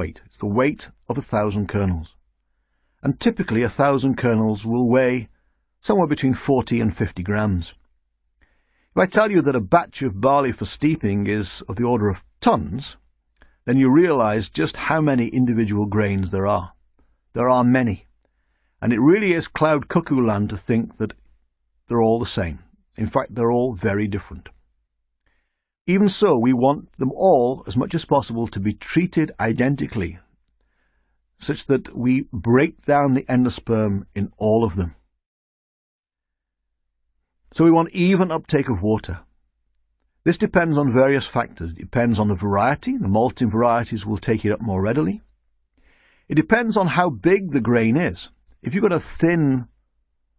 weight. It's the weight of 1,000 kernels. And typically 1,000 kernels will weigh somewhere between 40 and 50 grams. If I tell you that a batch of barley for steeping is of the order of tons, then you realize just how many individual grains there are. There are many. And it really is cloud cuckoo land to think that they're all the same. In fact, they're all very different. Even so, we want them all, as much as possible, to be treated identically, such that we break down the endosperm in all of them. So we want even uptake of water. This depends on various factors. It depends on the variety. The malting varieties will take it up more readily. It depends on how big the grain is. If you've got a thin,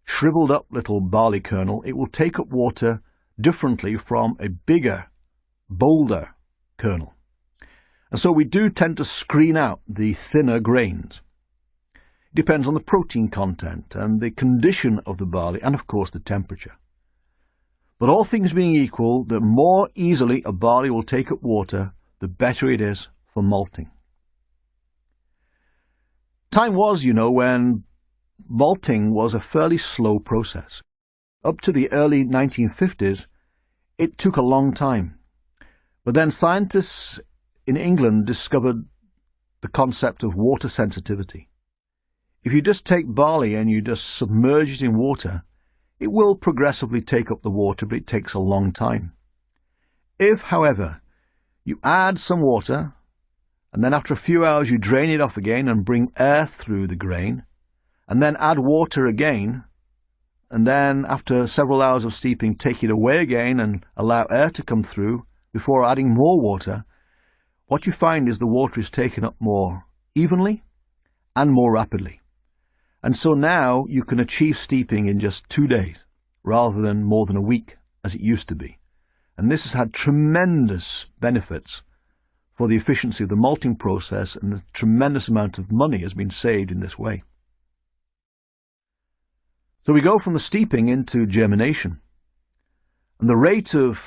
shriveled up little barley kernel, it will take up water differently from a bigger, bolder kernel. And so we do tend to screen out the thinner grains. It depends on the protein content and the condition of the barley and, of course, the temperature. But all things being equal, the more easily a barley will take up water, the better it is for malting. Time was, when malting was a fairly slow process. Up to the early 1950s, it took a long time. But then scientists in England discovered the concept of water sensitivity. If you just take barley and you just submerge it in water, it will progressively take up the water, but it takes a long time. If, however, you add some water, and then after a few hours you drain it off again and bring air through the grain, and then add water again, and then after several hours of steeping take it away again and allow air to come through before adding more water, what you find is the water is taken up more evenly and more rapidly. And so now you can achieve steeping in just 2 days, rather than more than a week, as it used to be. And this has had tremendous benefits for the efficiency of the malting process, and a tremendous amount of money has been saved in this way. So we go from the steeping into germination. And the rate of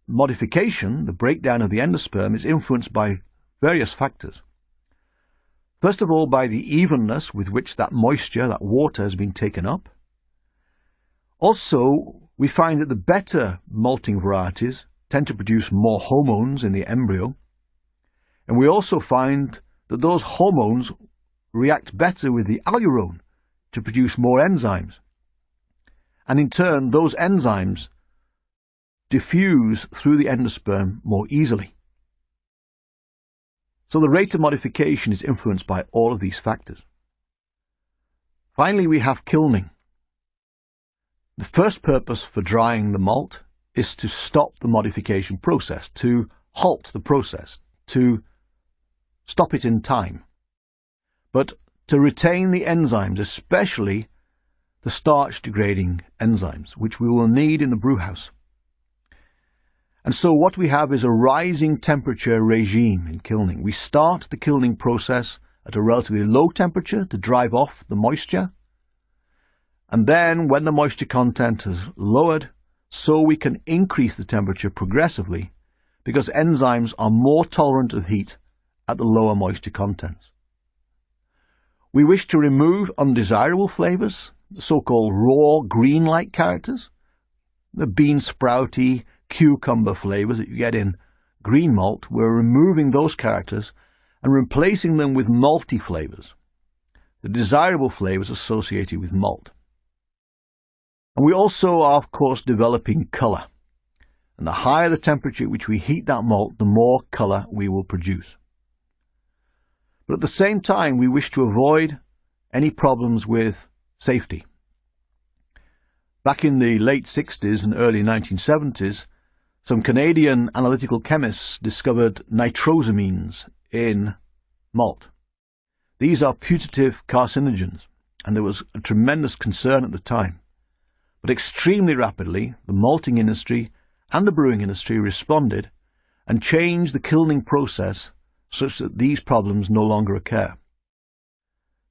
modification, the breakdown of the endosperm, is influenced by various factors. First of all, by the evenness with which that moisture, that water, has been taken up. Also, we find that the better malting varieties tend to produce more hormones in the embryo. And we also find that those hormones react better with the alurone to produce more enzymes. And in turn, those enzymes diffuse through the endosperm more easily. So the rate of modification is influenced by all of these factors. Finally, we have kilning. The first purpose for drying the malt is to stop the modification process, to halt the process, to stop it in time, but to retain the enzymes, especially the starch-degrading enzymes, which we will need in the brewhouse. And so what we have is a rising temperature regime in kilning. We start the kilning process at a relatively low temperature to drive off the moisture. And then when the moisture content has lowered, so we can increase the temperature progressively, because enzymes are more tolerant of heat at the lower moisture contents. We wish to remove undesirable flavors, the so-called raw green-like characters, the bean sprouty, cucumber flavors that you get in green malt. We're removing those characters and replacing them with malty flavors, the desirable flavors associated with malt. And we also are, of course, developing color. And the higher the temperature at which we heat that malt, the more color we will produce. But at the same time, we wish to avoid any problems with safety. Back in the late 60s and early 1970s, some Canadian analytical chemists discovered nitrosamines in malt. These are putative carcinogens, and there was a tremendous concern at the time. But extremely rapidly, the malting industry and the brewing industry responded and changed the kilning process such that these problems no longer occur.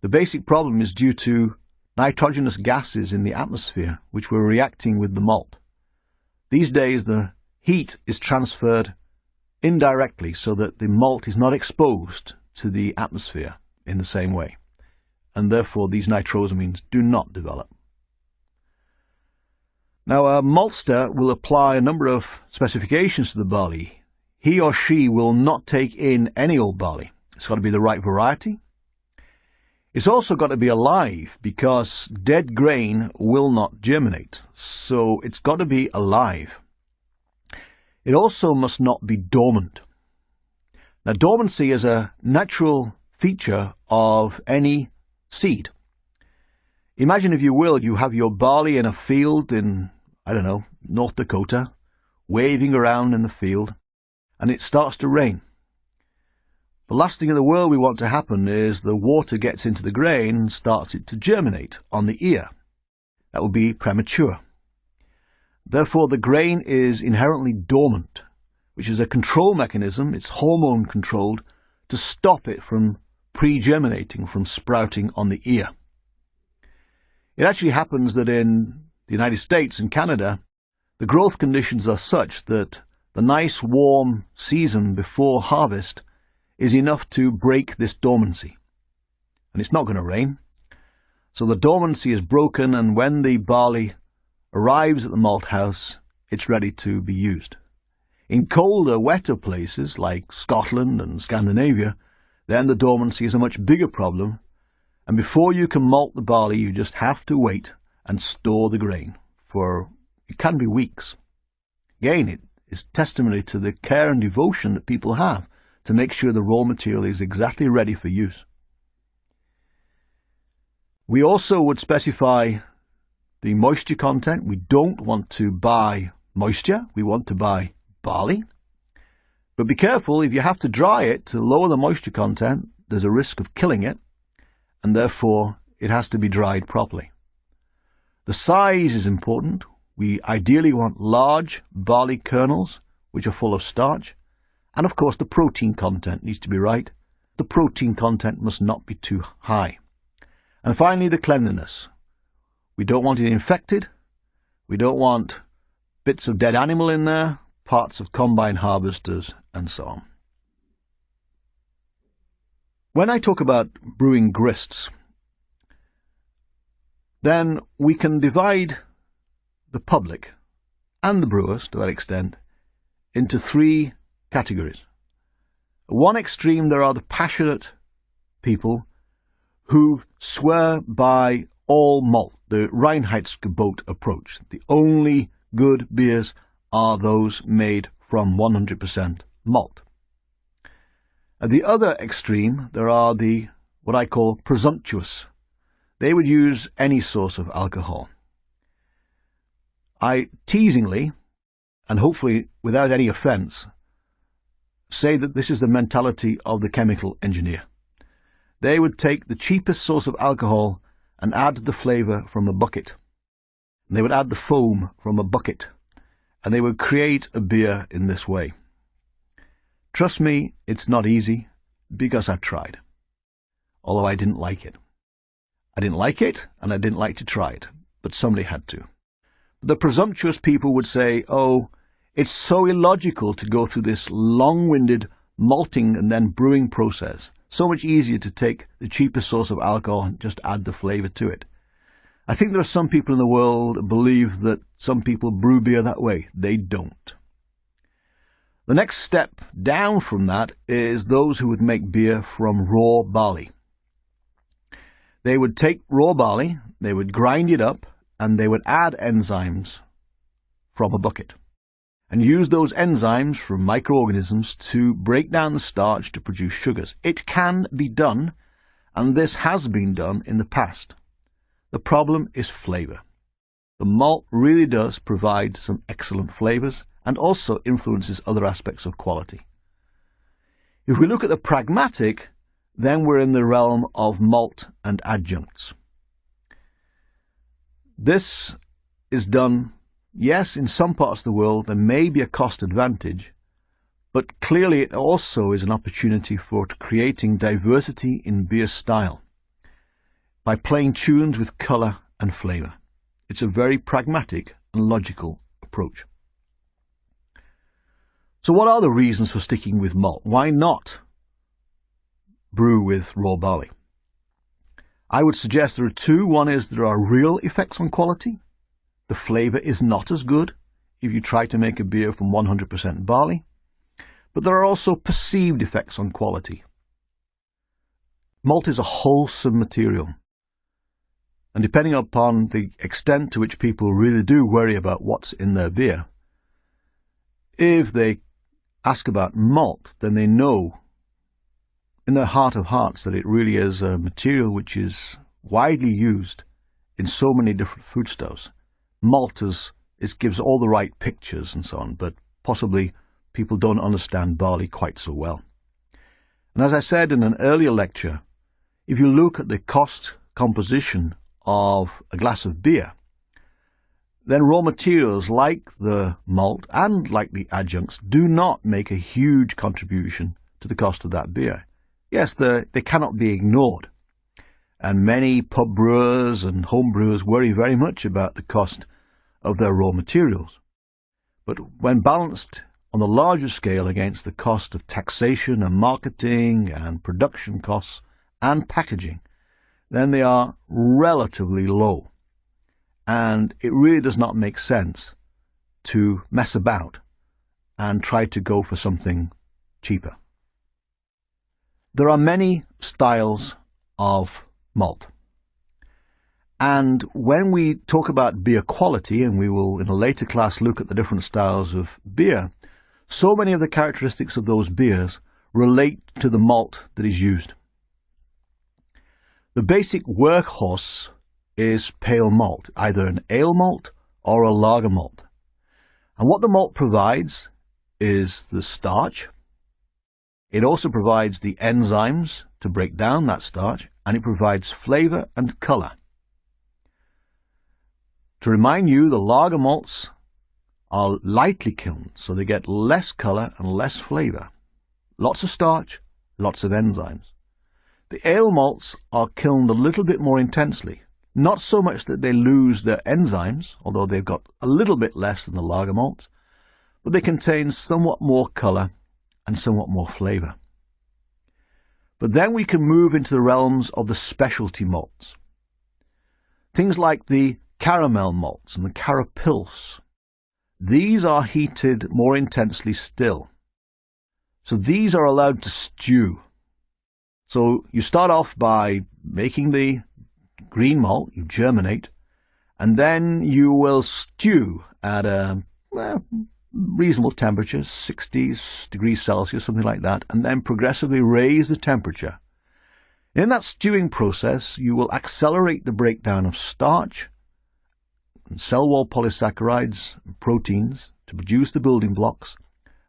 The basic problem is due to nitrogenous gases in the atmosphere which were reacting with the malt. These days the heat is transferred indirectly so that the malt is not exposed to the atmosphere in the same way, and therefore these nitrosamines do not develop. Now, a maltster will apply a number of specifications to the barley. He or she will not take in any old barley. It's got to be the right variety. It's also got to be alive, because dead grain will not germinate, so it's got to be alive. It also must not be dormant. Now, dormancy is a natural feature of any seed. Imagine, if you will, you have your barley in a field in, I don't know, North Dakota, waving around in the field, and it starts to rain. The last thing in the world we want to happen is the water gets into the grain and starts it to germinate on the ear. That would be premature. Therefore, the grain is inherently dormant, which is a control mechanism. It's hormone controlled to stop it from pre-germinating, from sprouting on the ear. It actually happens that in the United States and Canada, the growth conditions are such that the nice warm season before harvest is enough to break this dormancy. And it's not going to rain. So the dormancy is broken, and when the barley arrives at the malt house, it's ready to be used. In colder, wetter places like Scotland and Scandinavia, then the dormancy is a much bigger problem, and before you can malt the barley, you just have to wait and store the grain for, it can be weeks. Again, it is testimony to the care and devotion that people have to make sure the raw material is exactly ready for use. We also would specify the moisture content. We don't want to buy moisture, we want to buy barley. But be careful, if you have to dry it to lower the moisture content, there's a risk of killing it, and therefore it has to be dried properly. The size is important. We ideally want large barley kernels, which are full of starch. And of course, the protein content needs to be right. The protein content must not be too high. And finally, the cleanliness. We don't want it infected. We don't want bits of dead animal in there, parts of combine harvesters, and so on. When I talk about brewing grists, then we can divide the public and the brewers, to that extent, into three categories. At one extreme, there are the passionate people who swear by all malt, the Reinheitsgebot approach. The only good beers are those made from 100% malt. At the other extreme, there are the what I call presumptuous. They would use any source of alcohol. I teasingly, and hopefully without any offence, say that this is the mentality of the chemical engineer. They would take the cheapest source of alcohol and add the flavour from a bucket. And they would add the foam from a bucket. And they would create a beer in this way. Trust me, it's not easy, because I've tried. Although I didn't like it. I didn't like it, and I didn't like to try it. But somebody had to. The presumptuous people would say, oh, it's so illogical to go through this long-winded malting and then brewing process. So much easier to take the cheapest source of alcohol and just add the flavour to it. I think there are some people in the world that believe that some people brew beer that way. They don't. The next step down from that is those who would make beer from raw barley. They would take raw barley, they would grind it up, and they would add enzymes from a bucket, and use those enzymes from microorganisms to break down the starch to produce sugars. It can be done, and this has been done in the past. The problem is flavour. The malt really does provide some excellent flavours and also influences other aspects of quality. If we look at the pragmatic, then we're in the realm of malt and adjuncts. This is done, yes, in some parts of the world there may be a cost advantage, but clearly it also is an opportunity for creating diversity in beer style by playing tunes with colour and flavour. It's a very pragmatic and logical approach. So what are the reasons for sticking with malt? Why not brew with raw barley. I would suggest there are two. One is there are real effects on quality. The flavour is not as good if you try to make a beer from 100% barley. But there are also perceived effects on quality. Malt is a wholesome material. And depending upon the extent to which people really do worry about what's in their beer, if they ask about malt, then they know in their heart of hearts that it really is a material which is widely used in so many different foodstuffs. Malt gives all the right pictures and so on, but possibly people don't understand barley quite so well. And as I said in an earlier lecture, if you look at the cost composition of a glass of beer, then raw materials like the malt and like the adjuncts do not make a huge contribution to the cost of that beer. Yes, they cannot be ignored. And many pub brewers and home brewers worry very much about the cost of their raw materials. But when balanced on the larger scale against the cost of taxation and marketing and production costs and packaging, then they are relatively low. And it really does not make sense to mess about and try to go for something cheaper. There are many styles of malt. And when we talk about beer quality, and we will in a later class look at the different styles of beer, so many of the characteristics of those beers relate to the malt that is used. The basic workhorse is pale malt, either an ale malt or a lager malt. And what the malt provides is the starch. It also provides the enzymes to break down that starch, and it provides flavour and colour. To remind you, the lager malts are lightly kilned, so they get less colour and less flavour. Lots of starch, lots of enzymes. The ale malts are kilned a little bit more intensely. Not so much that they lose their enzymes, although they've got a little bit less than the lager malts, but they contain somewhat more colour and somewhat more flavour. But then we can move into the realms of the specialty malts. Things like the caramel malts and the carapils. These are heated more intensely still. So these are allowed to stew. So you start off by making the green malt, you germinate, and then you will stew at a reasonable temperature, 60 degrees Celsius, something like that, and then progressively raise the temperature. In that stewing process, you will accelerate the breakdown of starch and cell wall polysaccharides and proteins to produce the building blocks,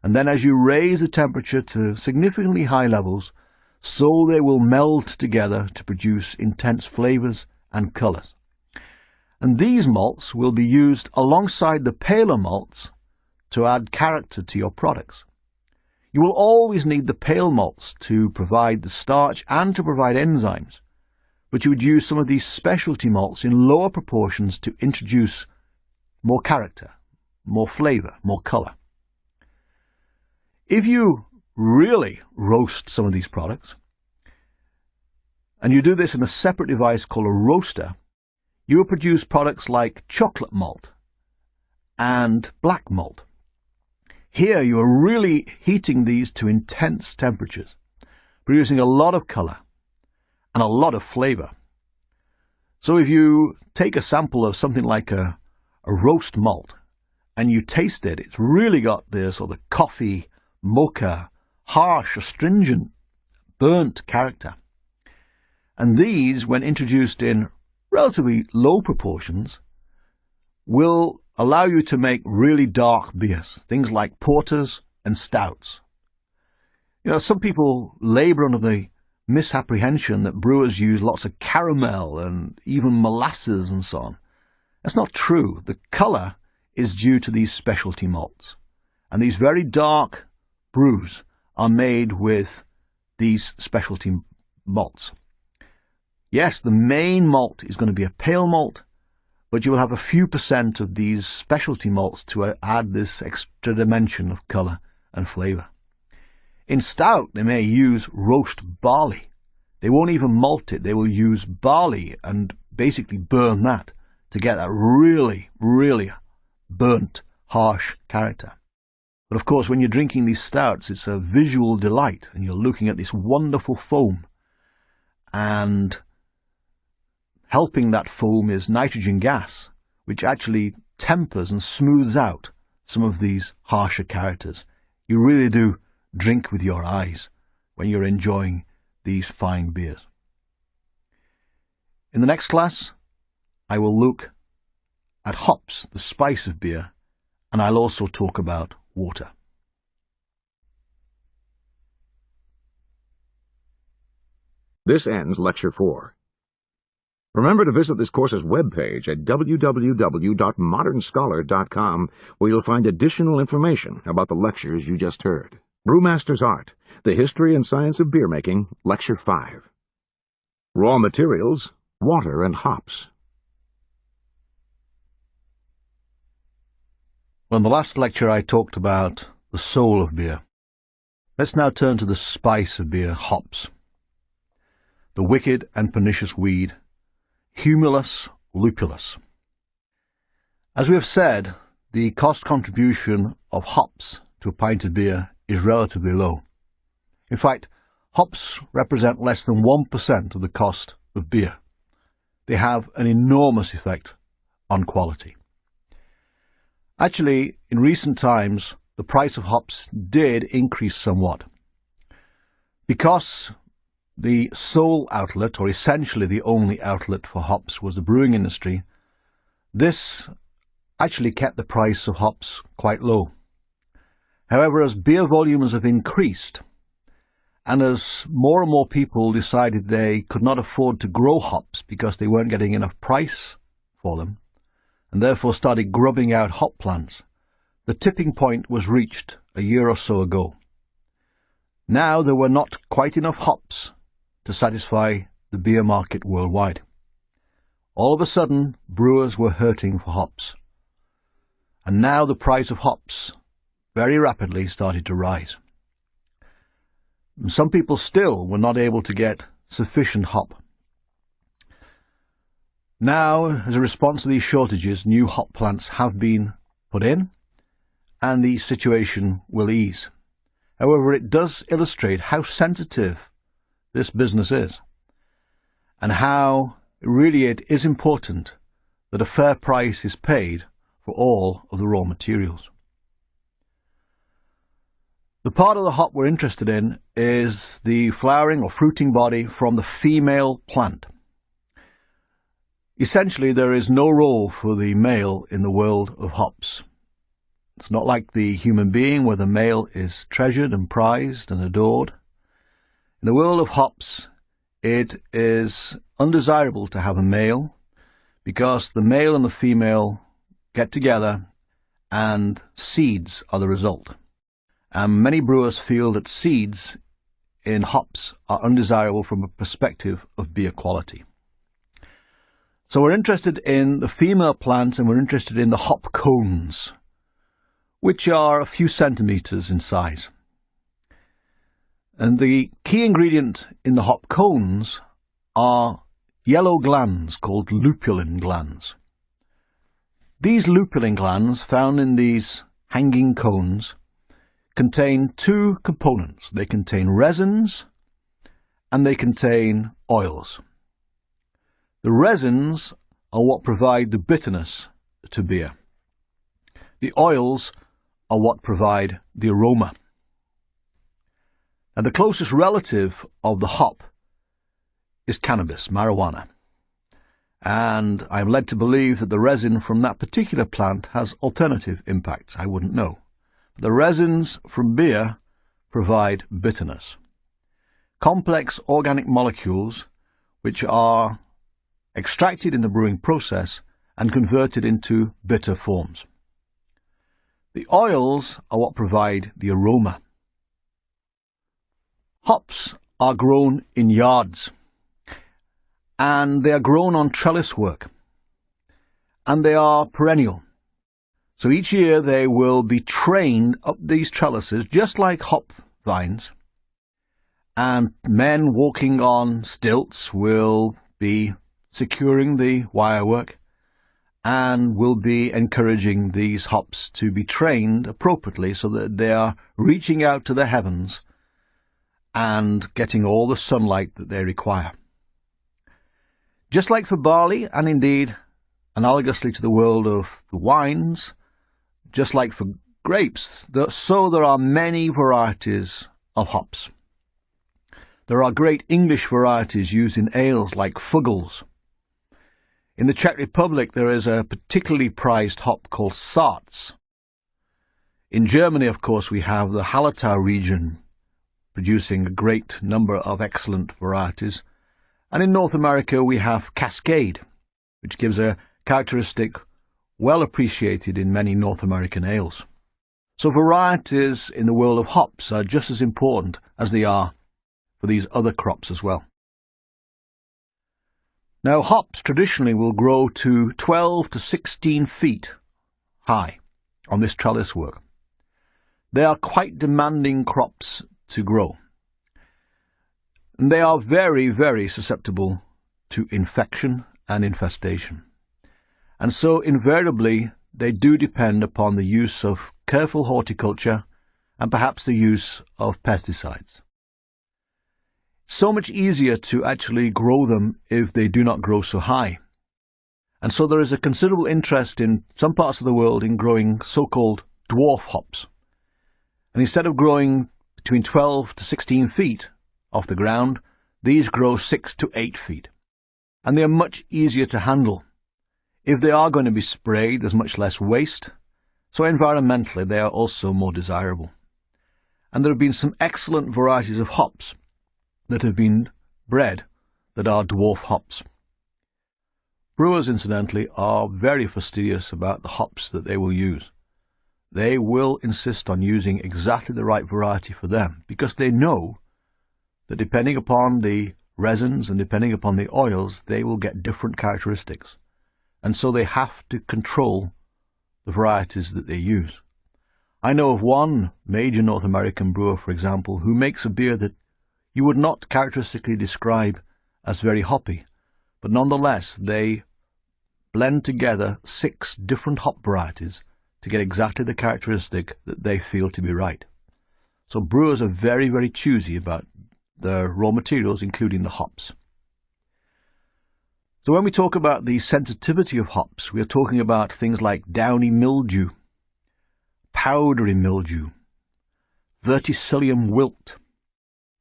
and then as you raise the temperature to significantly high levels, so they will meld together to produce intense flavors and colors. And these malts will be used alongside the paler malts to add character to your products. You will always need the pale malts to provide the starch and to provide enzymes, but you would use some of these specialty malts in lower proportions to introduce more character, more flavor, more color. If you really roast some of these products, and you do this in a separate device called a roaster, you will produce products like chocolate malt and black malt. Here you are really heating these to intense temperatures, producing a lot of color and a lot of flavor. So if you take a sample of something like a roast malt and you taste it, it's really got this sort of coffee, mocha, harsh, astringent, burnt character. And these, when introduced in relatively low proportions, will allow you to make really dark beers, things like porters and stouts. You know, some people labour under the misapprehension that brewers use lots of caramel and even molasses and so on. That's not true. The colour is due to these specialty malts. And these very dark brews are made with these specialty malts. Yes, the main malt is going to be a pale malt, but you will have a few % of these specialty malts to add this extra dimension of colour and flavour. In stout, they may use roast barley They won't even malt it. They will use barley and basically burn that to get that really, really burnt, harsh character. But of course, when you're drinking these stouts, it's a visual delight, and you're looking at this wonderful foam. And helping that foam is nitrogen gas, which actually tempers and smooths out some of these harsher characters. You really do drink with your eyes when you're enjoying these fine beers. In the next class, I will look at hops, the spice of beer, and I'll also talk about water. This ends Lecture 4. Remember to visit this course's webpage at www.modernscholar.com, where you'll find additional information about the lectures you just heard. Brewmaster's Art, The History and Science of Beer Making, Lecture 5. Raw Materials, Water and Hops. Well, in the last lecture I talked about the soul of beer. Let's now turn to the spice of beer, hops. The wicked and pernicious weed, Humulus lupulus. As we have said, the cost contribution of hops to a pint of beer is relatively low. In fact, hops represent less than 1% of the cost of beer. They have an enormous effect on quality. Actually, in recent times, the price of hops did increase somewhat. Because the sole outlet, or essentially the only outlet for hops, was the brewing industry, this actually kept the price of hops quite low. However, as beer volumes have increased, and as more and more people decided they could not afford to grow hops because they weren't getting enough price for them, and therefore started grubbing out hop plants, the tipping point was reached a year or so ago. Now there were not quite enough hops to satisfy the beer market worldwide. All of a sudden, brewers were hurting for hops. And now the price of hops very rapidly started to rise. Some people still were not able to get sufficient hop. Now, as a response to these shortages, new hop plants have been put in, and the situation will ease. However, it does illustrate how sensitive this business is, and how really it is important that a fair price is paid for all of the raw materials. The part of the hop we're interested in is the flowering or fruiting body from the female plant. Essentially, there is no role for the male in the world of hops. It's not like the human being where the male is treasured and prized and adored. In the world of hops, it is undesirable to have a male because the male and the female get together and seeds are the result. And many brewers feel that seeds in hops are undesirable from a perspective of beer quality. So we're interested in the female plants, and we're interested in the hop cones, which are a few centimeters in size. And the key ingredient in the hop cones are yellow glands called lupulin glands. These lupulin glands, found in these hanging cones, contain two components. They contain resins and they contain oils. The resins are what provide the bitterness to beer. The oils are what provide the aroma. And the closest relative of the hop is cannabis, marijuana. And I'm led to believe that the resin from that particular plant has alternative impacts. I wouldn't know. The resins from beer provide bitterness. Complex organic molecules which are extracted in the brewing process and converted into bitter forms. The oils are what provide the aroma. Hops are grown in yards, and they are grown on trellis work, and they are perennial. So each year they will be trained up these trellises, just like hop vines, and men walking on stilts will be securing the wirework and will be encouraging these hops to be trained appropriately so that they are reaching out to the heavens and getting all the sunlight that they require. Just like for barley, and indeed analogously to the world of the wines, just like for grapes, so there are many varieties of hops. There are great English varieties used in ales like Fuggles. In the Czech Republic there is a particularly prized hop called Sarts. In Germany, of course, we have the Hallertau region producing a great number of excellent varieties. And in North America we have Cascade, which gives a characteristic well appreciated in many North American ales. So varieties in the world of hops are just as important as they are for these other crops as well. Now, hops traditionally will grow to 12 to 16 feet high on this trellis work. They are quite demanding crops to grow. And they are very, very susceptible to infection and infestation. And so invariably they do depend upon the use of careful horticulture and perhaps the use of pesticides. So much easier to actually grow them if they do not grow so high. And so there is a considerable interest in some parts of the world in growing so-called dwarf hops. And instead of growing between 12 to 16 feet off the ground, these grow 6 to 8 feet. And they are much easier to handle. If they are going to be sprayed, there's much less waste, so environmentally they are also more desirable. And there have been some excellent varieties of hops that have been bred that are dwarf hops. Brewers, incidentally, are very fastidious about the hops that they will use. They will insist on using exactly the right variety for them, because they know that depending upon the resins and depending upon the oils, they will get different characteristics. And so they have to control the varieties that they use. I know of one major North American brewer, for example, who makes a beer that you would not characteristically describe as very hoppy, but nonetheless they blend together 6 different hop varieties to get exactly the characteristic that they feel to be right. So brewers are very, very choosy about their raw materials, including the hops. So when we talk about the sensitivity of hops, we are talking about things like downy mildew, powdery mildew, verticillium wilt,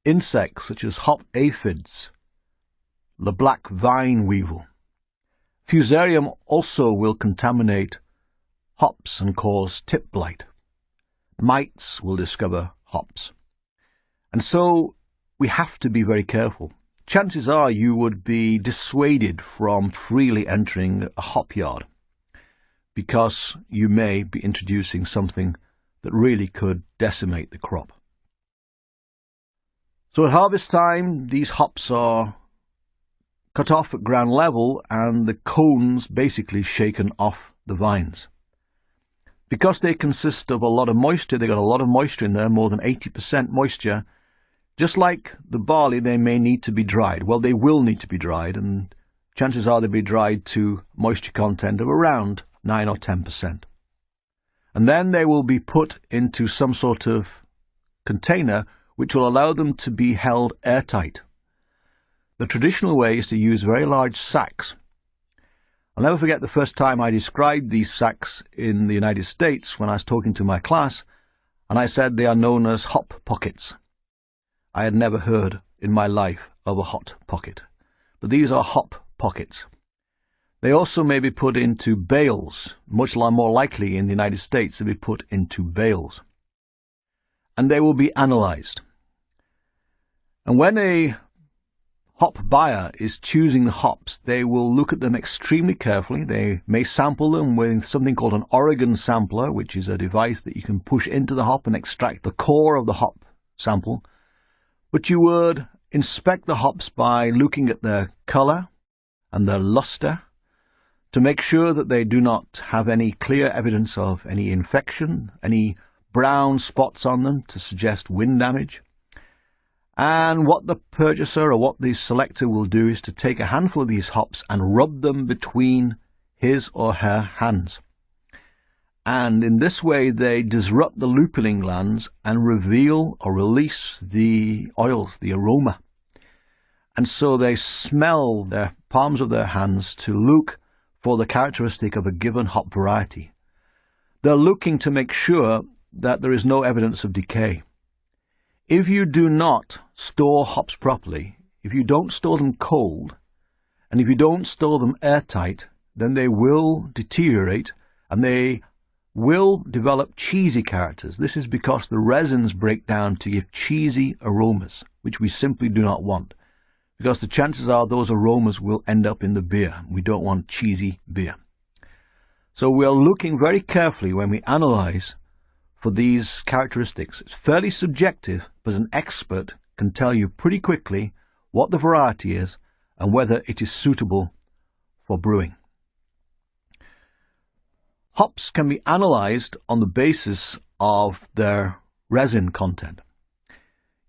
insects such as hop aphids, the black vine weevil. Fusarium also will contaminate hops and cause tip blight. Mites will discover hops. And so we have to be very careful. Chances are you would be dissuaded from freely entering a hop yard because you may be introducing something that really could decimate the crop. So at harvest time, these hops are cut off at ground level and the cones basically shaken off the vines. Because they consist of a lot of moisture, they've got a lot of moisture in there, more than 80% moisture. Just like the barley, they may need to be dried. Well, they will need to be dried, and chances are they'll be dried to moisture content of around 9 or 10%. And then they will be put into some sort of container which will allow them to be held airtight. The traditional way is to use very large sacks. I'll never forget the first time I described these sacks in the United States when I was talking to my class, and I said they are known as hop pockets. I had never heard in my life of a hot pocket, but these are hop pockets. They also may be put into bales, much more likely in the United States to be put into bales. And they will be analyzed. And when a hop buyer is choosing the hops, they will look at them extremely carefully. They may sample them with something called an Oregon sampler, which is a device that you can push into the hop and extract the core of the hop sample. But you would inspect the hops by looking at their color and their luster to make sure that they do not have any clear evidence of any infection, any brown spots on them to suggest wind damage. And what the purchaser or what the selector will do is to take a handful of these hops and rub them between his or her hands. And in this way they disrupt the lupulin glands and reveal or release the oils, the aroma. And so they smell their palms of their hands to look for the characteristic of a given hop variety. They're looking to make sure that there is no evidence of decay. If you do not store hops properly, if you don't store them cold, and if you don't store them airtight, then they will deteriorate and they will develop cheesy characters. This is because the resins break down to give cheesy aromas, which we simply do not want, because the chances are those aromas will end up in the beer. We don't want cheesy beer. So we are looking very carefully when we analyze for these characteristics. It's fairly subjective, but an expert can tell you pretty quickly what the variety is and whether it is suitable for brewing. Hops can be analyzed on the basis of their resin content.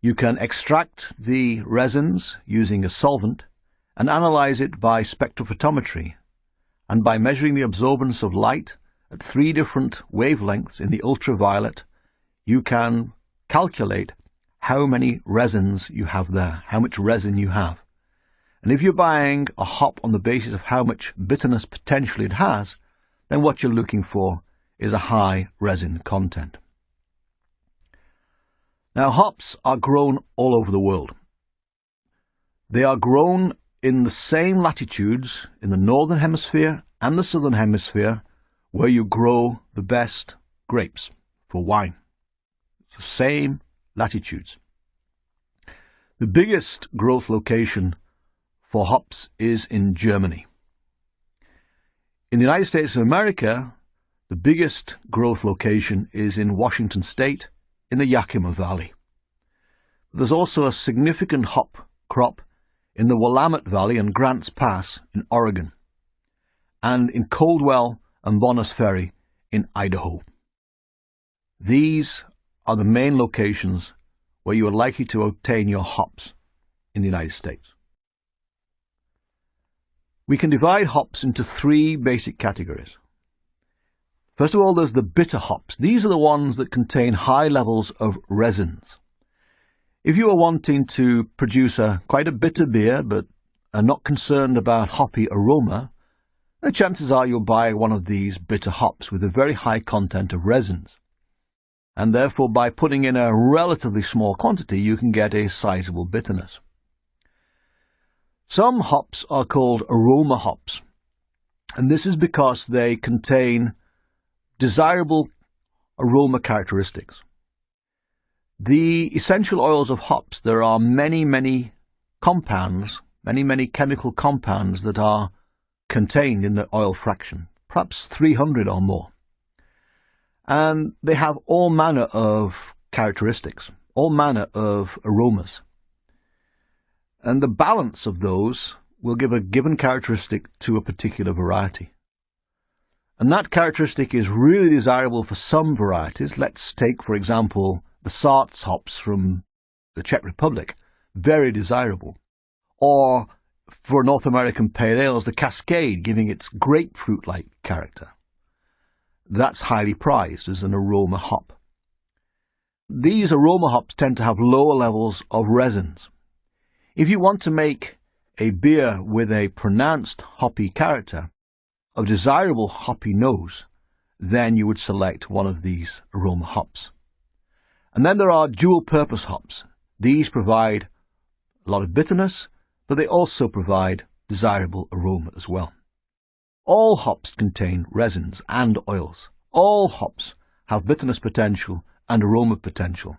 You can extract the resins using a solvent and analyze it by spectrophotometry and by measuring the absorbance of light at 3 different wavelengths in the ultraviolet. You can calculate how many resins you have there, how much resin you have. And if you're buying a hop on the basis of how much bitterness potential it has, then what you're looking for is a high resin content. Now, hops are grown all over the world. They are grown in the same latitudes in the northern hemisphere and the southern hemisphere where you grow the best grapes for wine. It's the same latitudes. The biggest growth location for hops is in Germany. In the United States of America, the biggest growth location is in Washington State in the Yakima Valley. There's also a significant hop crop in the Willamette Valley and Grants Pass in Oregon, and in Coldwell and Bonners Ferry in Idaho. These are the main locations where you are likely to obtain your hops in the United States. We can divide hops into 3 basic categories. First of all, there's the bitter hops. These are the ones that contain high levels of resins. If you are wanting to produce quite a bitter beer but are not concerned about hoppy aroma, the chances are you'll buy one of these bitter hops with a very high content of resins. And therefore, by putting in a relatively small quantity, you can get a sizable bitterness. Some hops are called aroma hops, and this is because they contain desirable aroma characteristics. The essential oils of hops, there are many compounds, many chemical compounds that are contained in the oil fraction, perhaps 300 or more. And they have all manner of characteristics, all manner of aromas. And the balance of those will give a given characteristic to a particular variety. And that characteristic is really desirable for some varieties. Let's take, for example, the Saaz hops from the Czech Republic, very desirable. Or for North American pale ales, the Cascade, giving its grapefruit-like character. That's highly prized as an aroma hop. These aroma hops tend to have lower levels of resins. If you want to make a beer with a pronounced hoppy character, a desirable hoppy nose, then you would select one of these aroma hops. And then there are dual-purpose hops. These provide a lot of bitterness, but they also provide desirable aroma as well. All hops contain resins and oils. All hops have bitterness potential and aroma potential.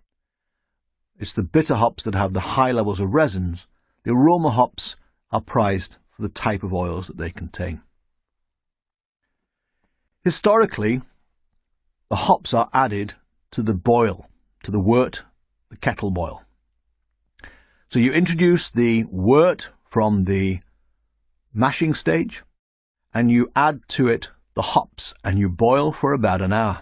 It's the bitter hops that have the high levels of resins. The aroma hops are prized for the type of oils that they contain. Historically, the hops are added to the boil, to the wort, the kettle boil. So you introduce the wort from the mashing stage, and you add to it the hops, and you boil for about an hour.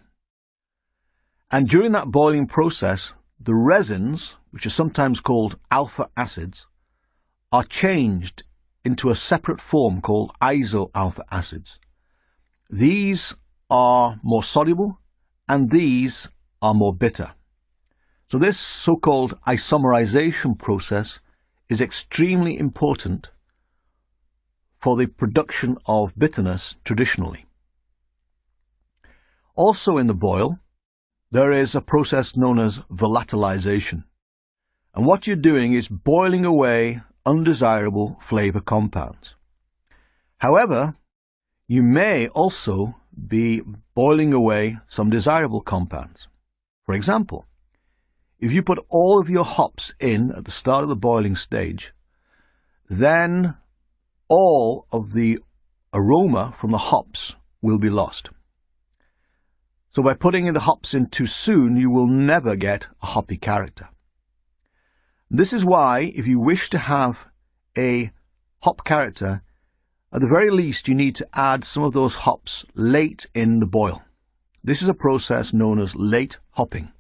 And during that boiling process, the resins which are sometimes called alpha acids, are changed into a separate form called iso-alpha acids. These are more soluble and these are more bitter. So this so-called isomerization process is extremely important for the production of bitterness traditionally. Also in the boil, there is a process known as volatilization. And what you're doing is boiling away undesirable flavor compounds. However, you may also be boiling away some desirable compounds. For example, if you put all of your hops in at the start of the boiling stage, then all of the aroma from the hops will be lost. So by putting the hops in too soon, you will never get a hoppy character. This is why, if you wish to have a hop character, at the very least you need to add some of those hops late in the boil. This is a process known as late hopping,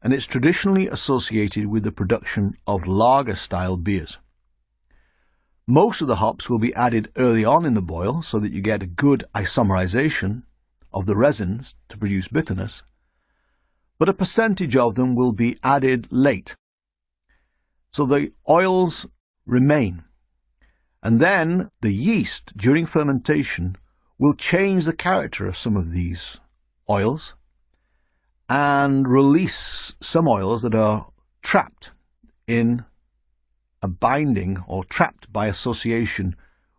and it's traditionally associated with the production of lager-style beers. Most of the hops will be added early on in the boil so that you get a good isomerization of the resins to produce bitterness, but a percentage of them will be added late. So the oils remain, and then the yeast during fermentation will change the character of some of these oils and release some oils that are trapped in a binding or trapped by association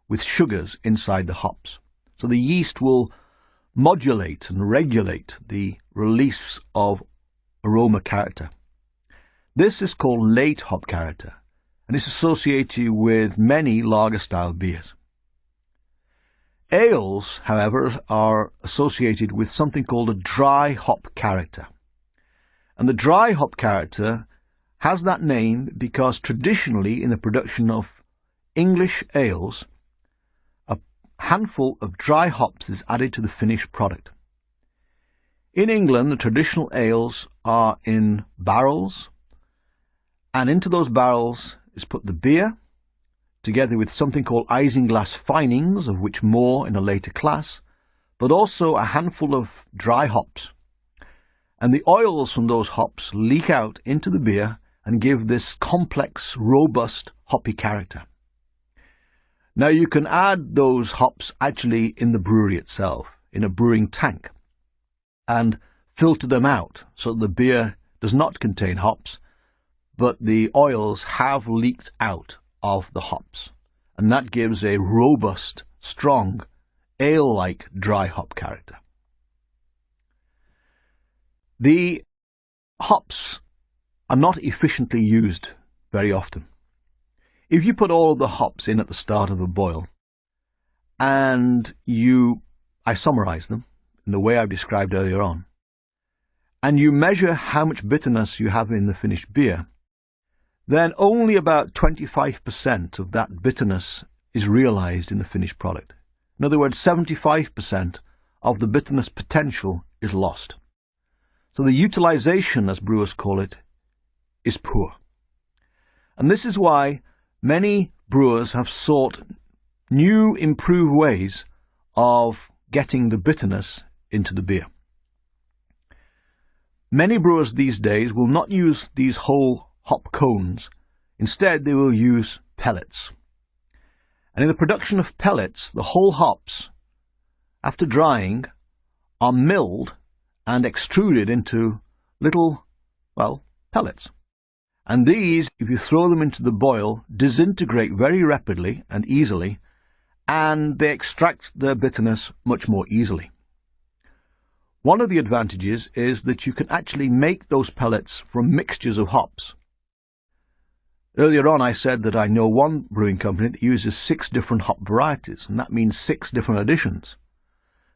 with sugars inside the hops. So the yeast will modulate and regulate the release of aroma character. This is called late hop character, and it's associated with many lager-style beers. Ales, however, are associated with something called a dry hop character. And the dry hop character has that name because traditionally in the production of English ales, a handful of dry hops is added to the finished product. In England, the traditional ales are in barrels, and into those barrels is put the beer, together with something called isinglass finings, of which more in a later class, but also a handful of dry hops. And the oils from those hops leak out into the beer and give this complex, robust, hoppy character. Now you can add those hops actually in the brewery itself, in a brewing tank, and filter them out so that the beer does not contain hops, but the oils have leaked out of the hops, and that gives a robust, strong, ale-like dry hop character. The hops are not efficiently used very often. If you put all of the hops in at the start of a boil and you isomerize them in the way I've described earlier on, and you measure how much bitterness you have in the finished beer, then only about 25% of that bitterness is realized in the finished product. In other words, 75% of the bitterness potential is lost. So the utilization, as brewers call it, is poor. And this is why many brewers have sought new, improved ways of getting the bitterness into the beer. Many brewers these days will not use these whole hop cones. Instead, they will use pellets. And in the production of pellets, the whole hops, after drying, are milled and extruded into little, pellets. And these, if you throw them into the boil, disintegrate very rapidly and easily, and they extract their bitterness much more easily. One of the advantages is that you can actually make those pellets from mixtures of hops. Earlier on I said that I know one brewing company that uses 6 different hop varieties, and that means 6 different additions.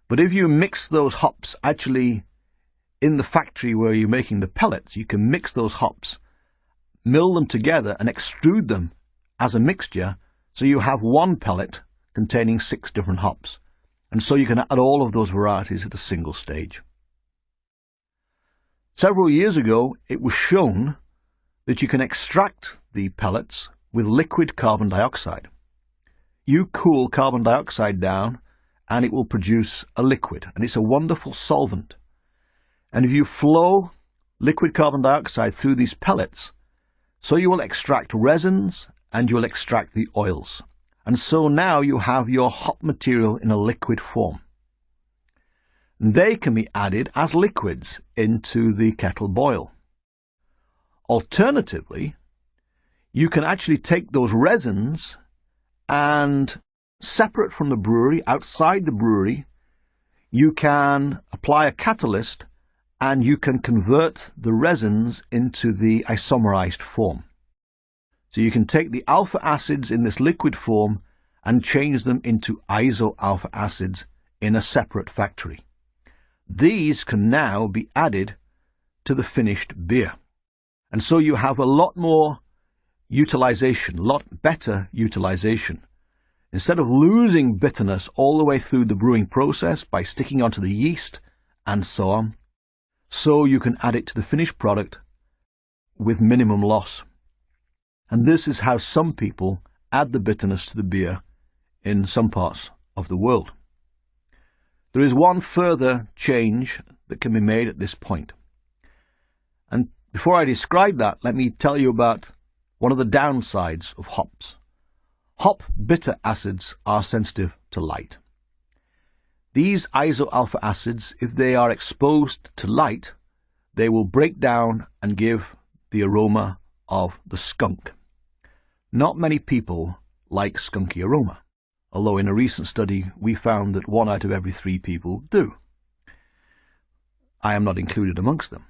But if you mix those hops actually in the factory where you're making the pellets, you can mix those hops, mill them together and extrude them as a mixture, so you have one pellet containing 6 different hops. And so you can add all of those varieties at a single stage. Several years ago, it was shown that you can extract the pellets with liquid carbon dioxide. You cool carbon dioxide down and it will produce a liquid, and it's a wonderful solvent. And if you flow liquid carbon dioxide through these pellets, so you will extract resins and you will extract the oils. And so now you have your hop material in a liquid form. They can be added as liquids into the kettle boil. Alternatively, you can actually take those resins and, separate from the brewery, outside the brewery, you can apply a catalyst and you can convert the resins into the isomerized form. So you can take the alpha acids in this liquid form and change them into iso-alpha acids in a separate factory. These can now be added to the finished beer. And so you have a lot more utilization, a lot better utilization. Instead of losing bitterness all the way through the brewing process by sticking onto the yeast and so on, so you can add it to the finished product with minimum loss. And this is how some people add the bitterness to the beer in some parts of the world. There is one further change that can be made at this point. And before I describe that, let me tell you about one of the downsides of hops. Hop bitter acids are sensitive to light. These iso-alpha acids, if they are exposed to light, they will break down and give the aroma of the skunk. Not many people like skunky aroma, although in a recent study we found that 1 out of every 3 people do. I am not included amongst them.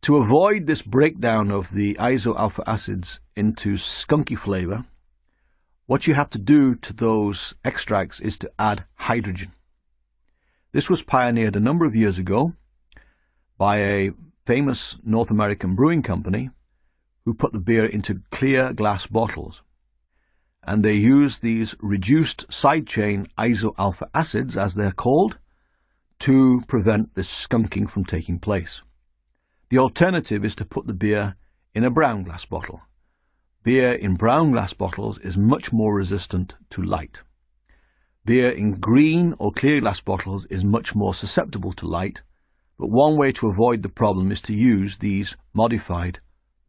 To avoid this breakdown of the iso-alpha acids into skunky flavour, what you have to do to those extracts is to add hydrogen. This was pioneered a number of years ago by a famous North American brewing company who put the beer into clear glass bottles. And they used these reduced side chain iso-alpha acids, as they're called, to prevent this skunking from taking place. The alternative is to put the beer in a brown glass bottle. Beer in brown glass bottles is much more resistant to light. Beer in green or clear glass bottles is much more susceptible to light, but one way to avoid the problem is to use these modified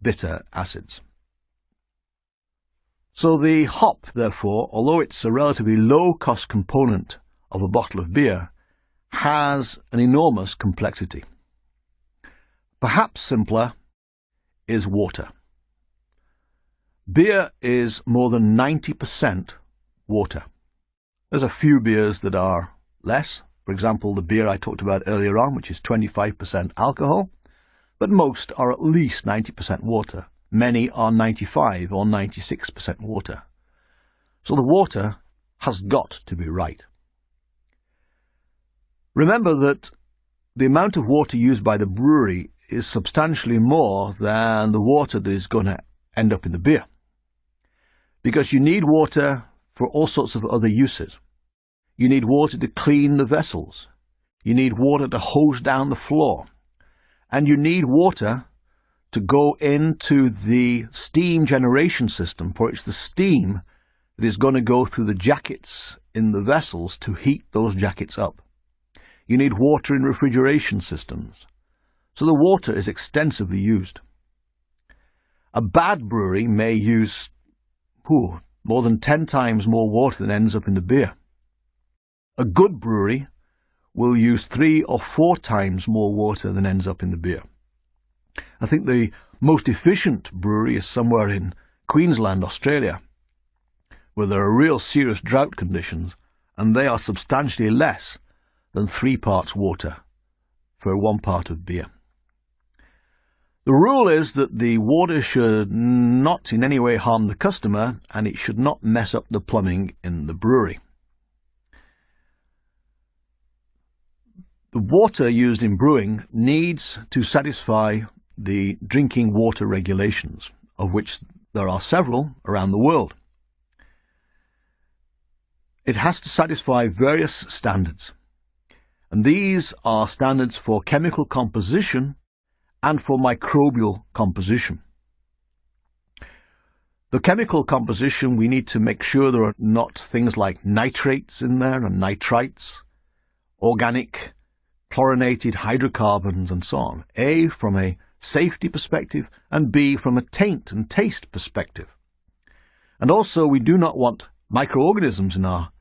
bitter acids. So the hop, therefore, although it's a relatively low-cost component of a bottle of beer, has an enormous complexity. Perhaps simpler is water. Beer is more than 90% water. There's a few beers that are less. For example, the beer I talked about earlier on, which is 25% alcohol, but most are at least 90% water. Many are 95 or 96% water. So the water has got to be right. Remember that the amount of water used by the brewery is substantially more than the water that is going to end up in the beer. Because you need water for all sorts of other uses. You need water to clean the vessels. You need water to hose down the floor. And you need water to go into the steam generation system, for it's the steam that is going to go through the jackets in the vessels to heat those jackets up. You need water in refrigeration systems. So the water is extensively used. A bad brewery may use more than 10 times more water than ends up in the beer. A good brewery will use 3 or 4 times more water than ends up in the beer. I think the most efficient brewery is somewhere in Queensland, Australia, where there are real serious drought conditions, and they are substantially less than 3 parts water for 1 part of beer. The rule is that the water should not in any way harm the customer, and it should not mess up the plumbing in the brewery. The water used in brewing needs to satisfy the drinking water regulations, of which there are several around the world. It has to satisfy various standards, and these are standards for chemical composition and for microbial composition. The chemical composition, we need to make sure there are not things like nitrates in there and nitrites, organic, chlorinated hydrocarbons and so on. A, from a safety perspective, and B, from a taint and taste perspective. And also, we do not want microorganisms in our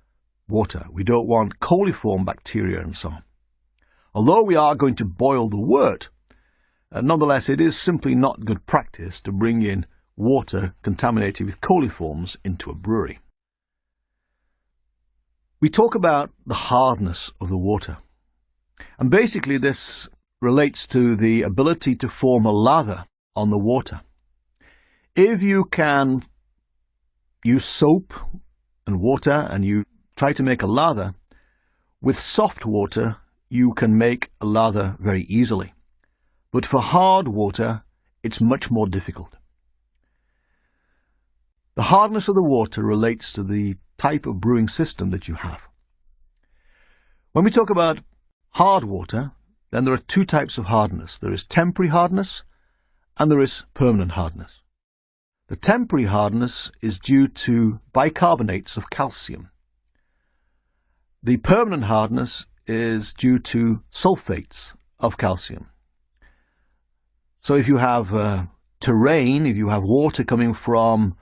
water. We don't want coliform bacteria and so on. Although we are going to boil the wort, nonetheless, it is simply not good practice to bring in water contaminated with coliforms into a brewery. We talk about the hardness of the water. And basically this relates to the ability to form a lather on the water. If you can use soap and water and you try to make a lather, with soft water you can make a lather very easily. But for hard water, it's much more difficult. The hardness of the water relates to the type of brewing system that you have. When we talk about hard water, then there are two types of hardness. There is temporary hardness and there is permanent hardness. The temporary hardness is due to bicarbonates of calcium. The permanent hardness is due to sulfates of calcium. So if you have terrain, if you have water coming from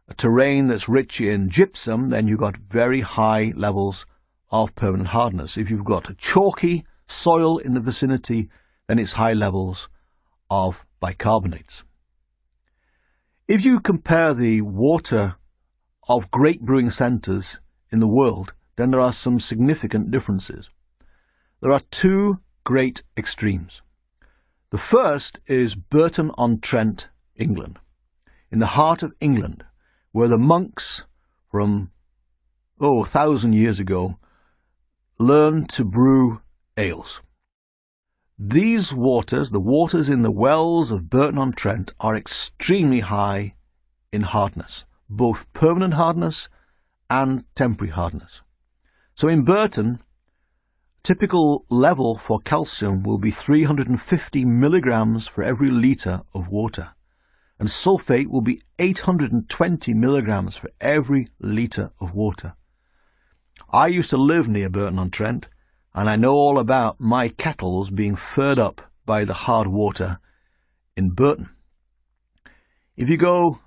a terrain that's rich in gypsum, then you've got very high levels of permanent hardness. If you've got a chalky soil in the vicinity, then it's high levels of bicarbonates. If you compare the water of great brewing centres in the world, then there are some significant differences. There are two great extremes. The first is Burton-on-Trent, England, in the heart of England, where the monks from 1,000 years ago learned to brew ales. These waters, the waters in the wells of Burton-on-Trent, are extremely high in hardness, both permanent hardness and temporary hardness. So in Burton, typical level for calcium will be 350 milligrams for every litre of water, and sulfate will be 820 milligrams for every litre of water. I used to live near Burton-on-Trent, and I know all about my kettles being filled up by the hard water in Burton. If you go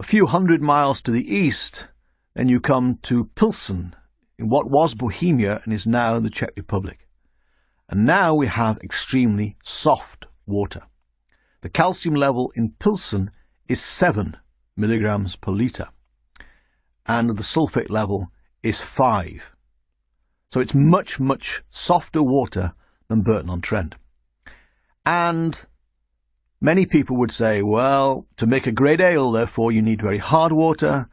a few hundred miles to the east, then you come to Pilsen, in what was Bohemia and is now the Czech Republic. And now we have extremely soft water. The calcium level in Pilsen is 7 milligrams per litre, and the sulfate level is 5. So it's much, much softer water than Burton-on-Trent. And many people would say, well, to make a great ale, therefore, you need very hard water,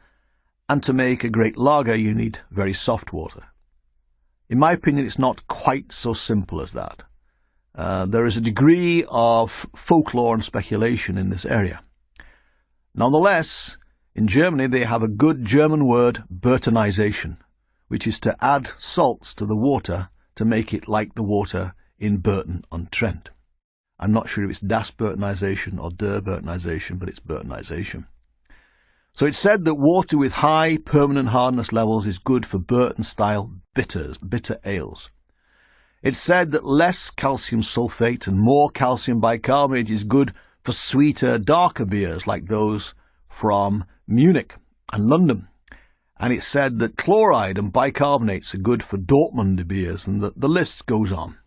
and to make a great lager, you need very soft water. In my opinion, it's not quite so simple as that. There is a degree of folklore and speculation in this area. Nonetheless, in Germany, they have a good German word, Burtonization, which is to add salts to the water to make it like the water in Burton-on-Trent. I'm not sure if it's Das Burtonization or Der Burtonization, but it's Burtonization. So it's said that water with high permanent hardness levels is good for Burton-style bitters, bitter ales. It's said that less calcium sulfate and more calcium bicarbonate is good for sweeter, darker beers like those from Munich and London. And it's said that chloride and bicarbonates are good for Dortmund beers, and the list goes on.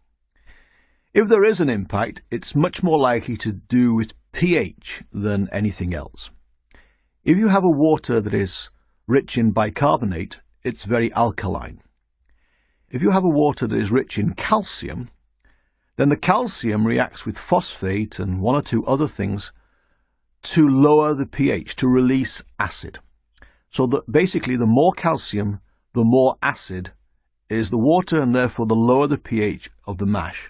If there is an impact, it's much more likely to do with pH than anything else. If you have a water that is rich in bicarbonate, it's very alkaline. If you have a water that is rich in calcium, then the calcium reacts with phosphate and one or two other things to lower the pH, to release acid. So that basically the more calcium, the more acid is the water, and therefore the lower the pH of the mash.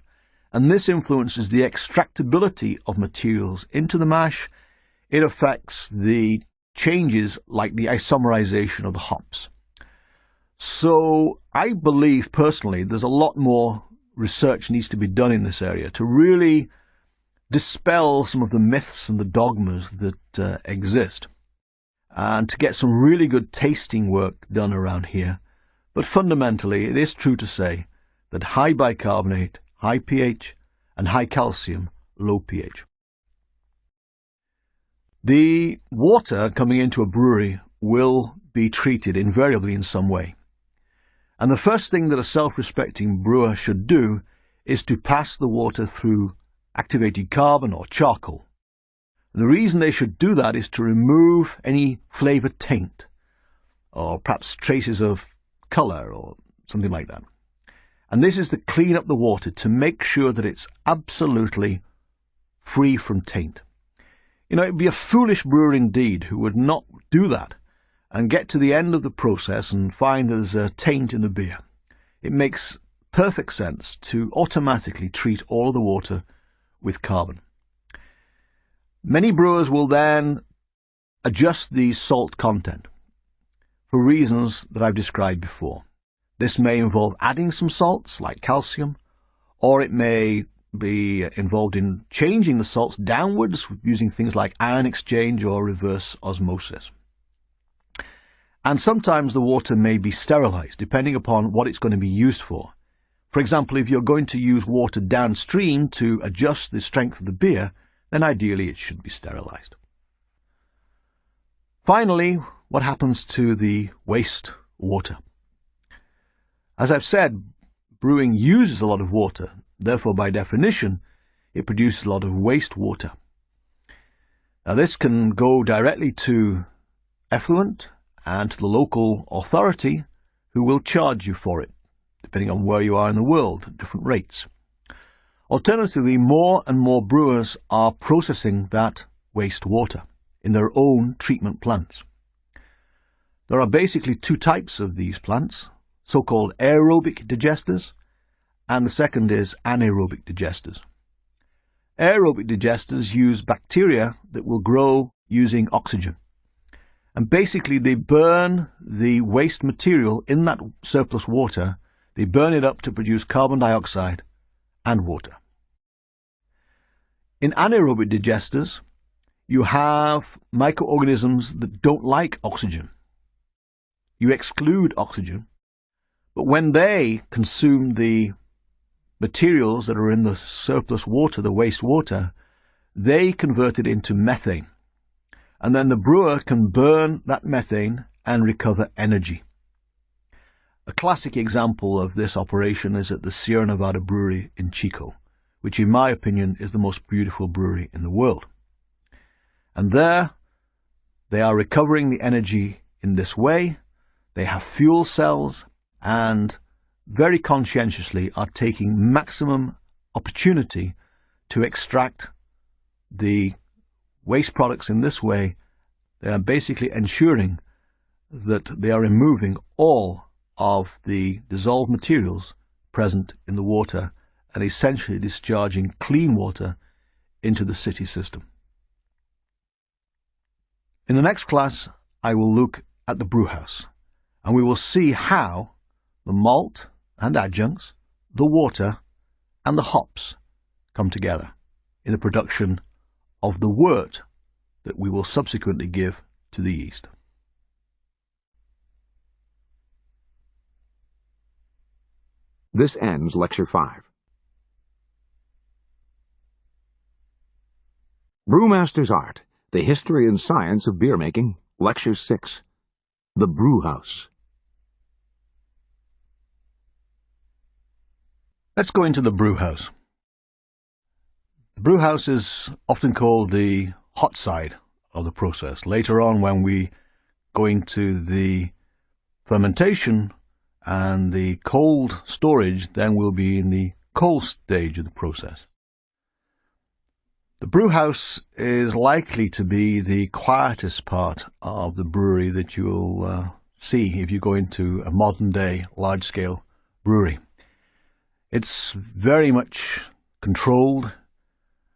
And this influences the extractability of materials into the mash. It affects the changes like the isomerization of the hops. So I believe personally there's a lot more research needs to be done in this area to really dispel some of the myths and the dogmas that exist, and to get some really good tasting work done around here. But fundamentally, it is true to say that high bicarbonate, high pH, and high calcium, low pH. The water coming into a brewery will be treated invariably in some way. And the first thing that a self-respecting brewer should do is to pass the water through activated carbon or charcoal. And the reason they should do that is to remove any flavour taint, or perhaps traces of colour or something like that. And this is to clean up the water to make sure that it's absolutely free from taint. It would be a foolish brewer indeed who would not do that and get to the end of the process and find there's a taint in the beer. It makes perfect sense to automatically treat all of the water with carbon. Many brewers will then adjust the salt content for reasons that I've described before. This may involve adding some salts like calcium, or it may be involved in changing the salts downwards using things like ion exchange or reverse osmosis. And sometimes the water may be sterilized depending upon what it's going to be used for. For example, if you're going to use water downstream to adjust the strength of the beer, then ideally it should be sterilized. Finally, what happens to the waste water? As I've said, brewing uses a lot of water. Therefore, by definition, it produces a lot of wastewater. Now, this can go directly to effluent and to the local authority, who will charge you for it, depending on where you are in the world, at different rates. Alternatively, more and more brewers are processing that wastewater in their own treatment plants. There are basically two types of these plants, so-called aerobic digesters, and the second is anaerobic digesters. Aerobic digesters use bacteria that will grow using oxygen. And basically they burn the waste material in that surplus water, they burn it up to produce carbon dioxide and water. In anaerobic digesters, you have microorganisms that don't like oxygen. You exclude oxygen, but when they consume the materials that are in the surplus water, the wastewater, they convert it into methane. And then the brewer can burn that methane and recover energy. A classic example of this operation is at the Sierra Nevada brewery in Chico, which in my opinion is the most beautiful brewery in the world. And there they are recovering the energy in this way. They have fuel cells and very conscientiously are taking maximum opportunity to extract the waste products in this way. They are basically ensuring that they are removing all of the dissolved materials present in the water and essentially discharging clean water into the city system. In the next class, I will look at the brewhouse, and we will see how the malt and adjuncts, the water, and the hops come together in the production of the wort that we will subsequently give to the yeast. This ends Lecture 5. Brewmaster's Art, the History and Science of Beer Making, Lecture 6. The Brewhouse. Let's go into the brewhouse. The brewhouse is often called the hot side of the process. Later on, when we go into the fermentation and the cold storage, then we'll be in the cold stage of the process. The brewhouse is likely to be the quietest part of the brewery that you'll see if you go into a modern-day large-scale brewery. It's very much controlled.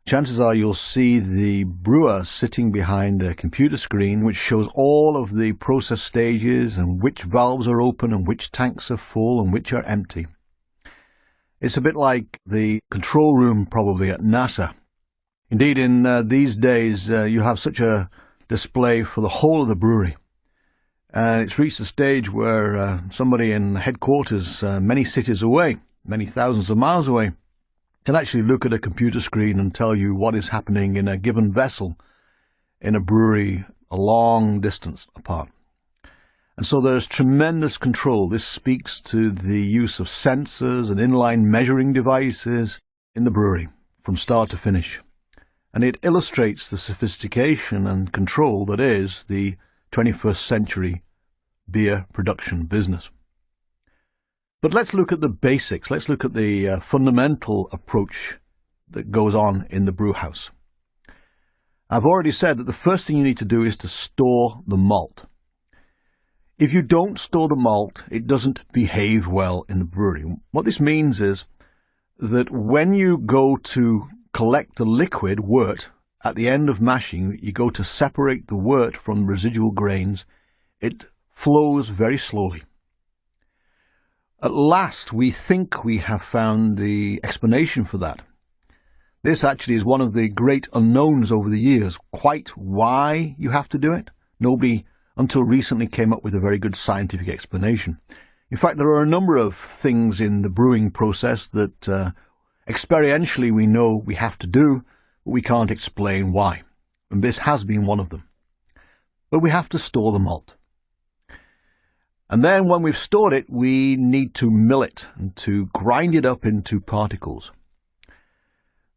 Chances are you'll see the brewer sitting behind a computer screen which shows all of the process stages and which valves are open and which tanks are full and which are empty. It's a bit like the control room probably at NASA. Indeed, in these days, you have such a display for the whole of the brewery. And it's reached a stage where somebody in headquarters, many cities away, many thousands of miles away, can actually look at a computer screen and tell you what is happening in a given vessel in a brewery a long distance apart. And so there's tremendous control. This speaks to the use of sensors and inline measuring devices in the brewery from start to finish. And it illustrates the sophistication and control that is the 21st century beer production business. But let's look at the basics. Let's look at the fundamental approach that goes on in the brew house. I've already said that the first thing you need to do is to store the malt. If you don't store the malt, it doesn't behave well in the brewery. What this means is that when you go to collect the liquid wort at the end of mashing, you go to separate the wort from the residual grains, it flows very slowly. At last, we think we have found the explanation for that. This actually is one of the great unknowns over the years. Quite why you have to do it, nobody until recently came up with a very good scientific explanation. In fact, there are a number of things in the brewing process that experientially we know we have to do, but we can't explain why. And this has been one of them. But we have to store the malt. And then when we've stored it, we need to mill it and to grind it up into particles.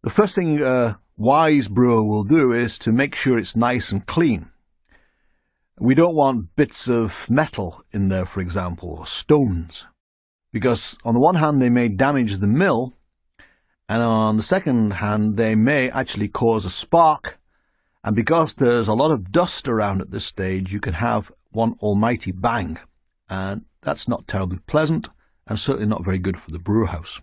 The first thing a wise brewer will do is to make sure it's nice and clean. We don't want bits of metal in there, for example, or stones, because on the one hand they may damage the mill, and on the second hand they may actually cause a spark, and because there's a lot of dust around at this stage, you can have one almighty bang, and that's not terribly pleasant and certainly not very good for the brew house.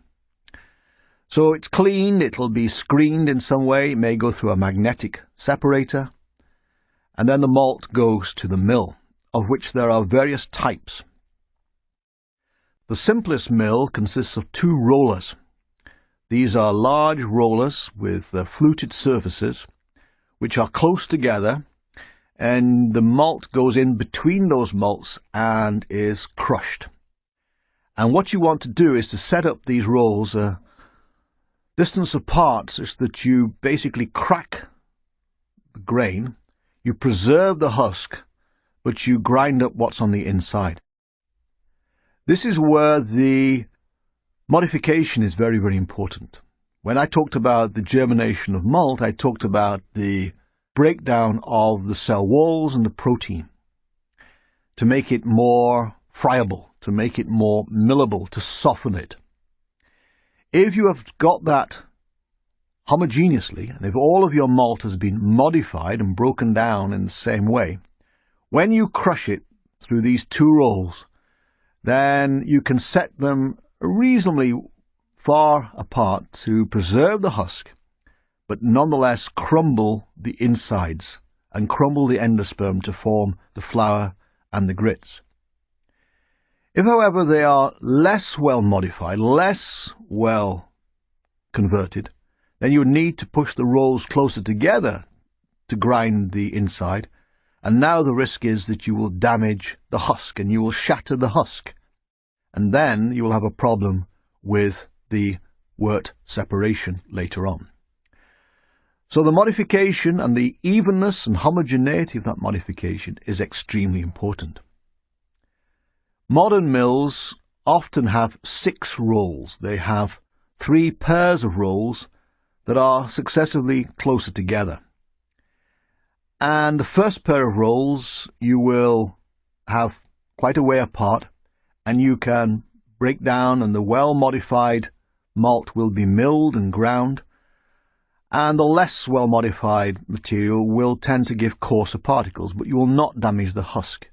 So it's cleaned, it'll be screened in some way, it may go through a magnetic separator, and then the malt goes to the mill, of which there are various types. The simplest mill consists of two rollers. These are large rollers with fluted surfaces, which are close together, and the malt goes in between those malts and is crushed. And what you want to do is to set up these rolls a distance apart such that you basically crack the grain, you preserve the husk, but you grind up what's on the inside. This is where the modification is very, very important. When I talked about the germination of malt, I talked about the breakdown of the cell walls and the protein to make it more friable, to make it more millable, to soften it. If you have got that homogeneously, and if all of your malt has been modified and broken down in the same way, when you crush it through these two rolls, then you can set them reasonably far apart to preserve the husk, but nonetheless crumble the insides and crumble the endosperm to form the flour and the grits. If, however, they are less well modified, less well converted, then you would need to push the rolls closer together to grind the inside, and now the risk is that you will damage the husk and you will shatter the husk, and then you will have a problem with the wort separation later on. So the modification and the evenness and homogeneity of that modification is extremely important. Modern mills often have 6 rolls. They have 3 pairs of rolls that are successively closer together. And the first pair of rolls you will have quite a way apart, and you can break down, and the well-modified malt will be milled and ground, and the less well-modified material will tend to give coarser particles, but you will not damage the husk.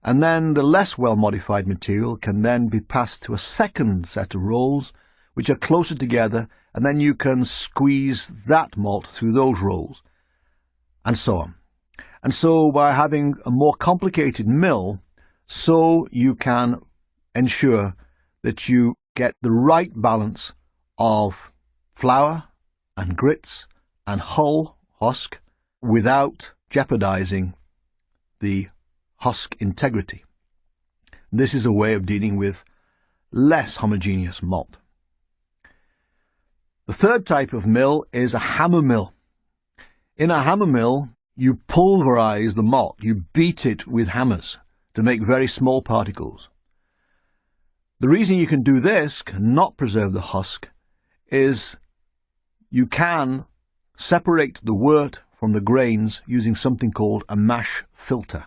And then the less well-modified material can then be passed to a second set of rolls, which are closer together, and then you can squeeze that malt through those rolls, and so on. And so by having a more complicated mill, so you can ensure that you get the right balance of flour and grits and hull husk without jeopardizing the husk integrity. This is a way of dealing with less homogeneous malt. The third type of mill is a hammer mill. In a hammer mill, you pulverize the malt. You beat it with hammers to make very small particles. The reason you can do this, not preserve the husk, is you can separate the wort from the grains using something called a mash filter,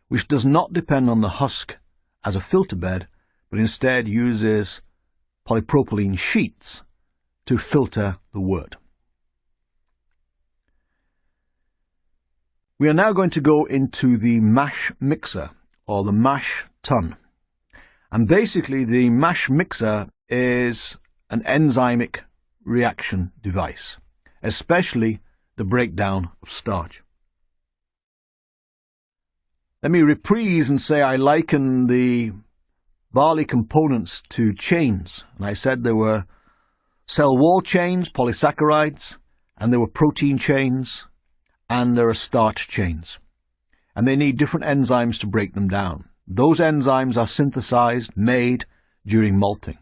which does not depend on the husk as a filter bed, but instead uses polypropylene sheets to filter the wort. We are now going to go into the mash mixer, or the mash tun. And basically the mash mixer is an enzymic reaction device, especially the breakdown of starch. Let me reprise and say I liken the barley components to chains. And I said there were cell wall chains, polysaccharides, and there were protein chains, and there are starch chains. And they need different enzymes to break them down. Those enzymes are synthesized, made during malting.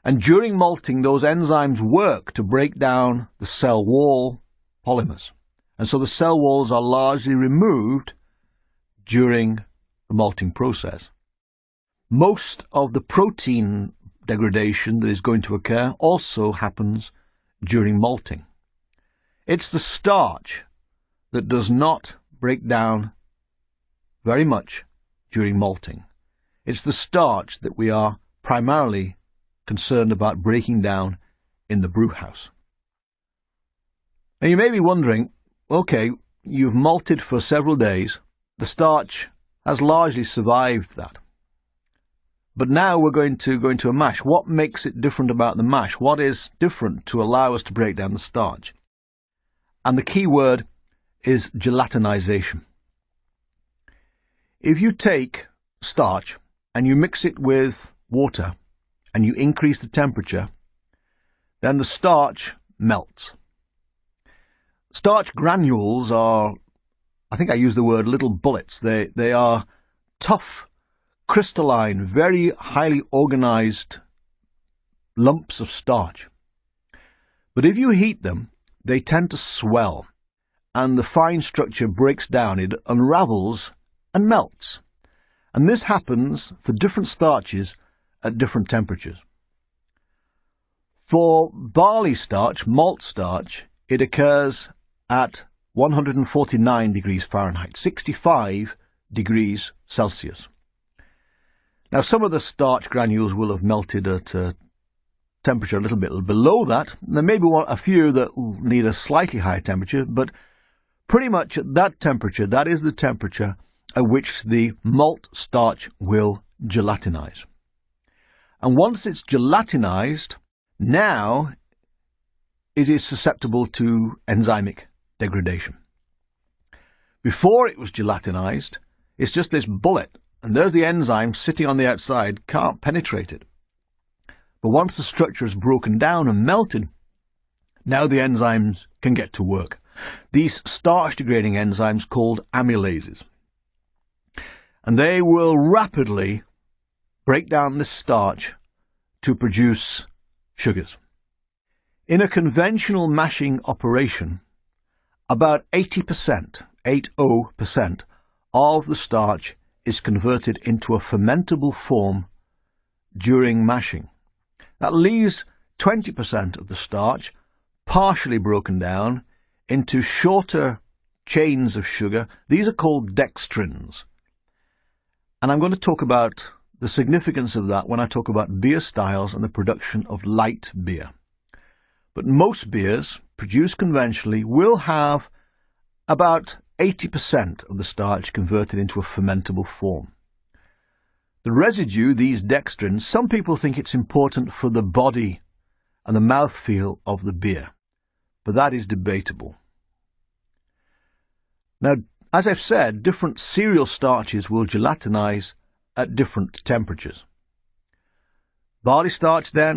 And during malting, those enzymes work to break down the cell wall polymers. And so the cell walls are largely removed during the malting process. Most of the protein degradation that is going to occur also happens during malting. It's the starch that does not break down very much during malting. It's the starch that we are primarily concerned about breaking down in the brew house. Now you may be wondering, okay, you've malted for several days, the starch has largely survived that. But now we're going to go into a mash. What makes it different about the mash? What is different to allow us to break down the starch? And the key word is gelatinization. If you take starch and you mix it with water and you increase the temperature, then the starch melts. Starch granules are, I think I use the word little bullets. They are tough, crystalline, very highly organized lumps of starch. But if you heat them, they tend to swell, and the fine structure breaks down. It unravels and melts. And this happens for different starches at different temperatures. For barley starch, malt starch, it occurs at 149 degrees Fahrenheit, 65 degrees Celsius. Now, some of the starch granules will have melted at a temperature a little bit below that. There may be a few that will need a slightly higher temperature, but pretty much at that temperature, that is the temperature at which the malt starch will gelatinize. And once it's gelatinized, now it is susceptible to enzymic degradation. Before it was gelatinized, it's just this bullet, and there's the enzyme sitting on the outside, can't penetrate it. But once the structure is broken down and melted, now the enzymes can get to work. These starch-degrading enzymes called amylases. And they will rapidly break down this starch to produce sugars. In a conventional mashing operation, about 80% of the starch is converted into a fermentable form during mashing. That leaves 20% of the starch partially broken down into shorter chains of sugar. These are called dextrins. And I'm going to talk about the significance of that when I talk about beer styles and the production of light beer. But most beers produced conventionally will have about 80% of the starch converted into a fermentable form. The residue, these dextrins, some people think it's important for the body and the mouthfeel of the beer, but that is debatable. Now, as I've said, different cereal starches will gelatinize at different temperatures. Barley starch, then,